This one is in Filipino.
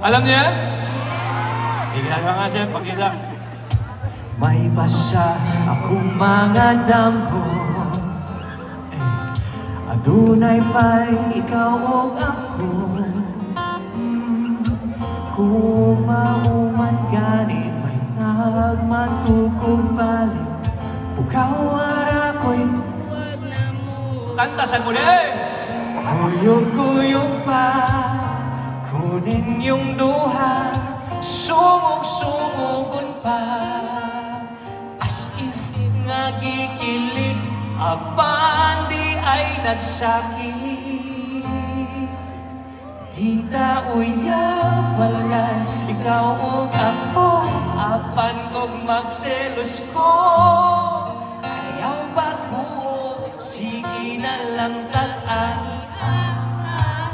Alam niyo yan? Ginagawa nga siya, pakita. May basa akong mga damgo, adunay pa'y ikaw o ako. Kung mauman gani, may nagmatugog balik. Pukaw ara ko'y huwag na mo. Kanta sa muli! Kuyog-kuyog pa, kunin yung duha, sumug-sumugon pa. As if nga gikilig, apan di ay nagsakit. Di ta uyab walay, ikaw o ako, apan kong magselos ko. Ayaw pagbuot, sige na lang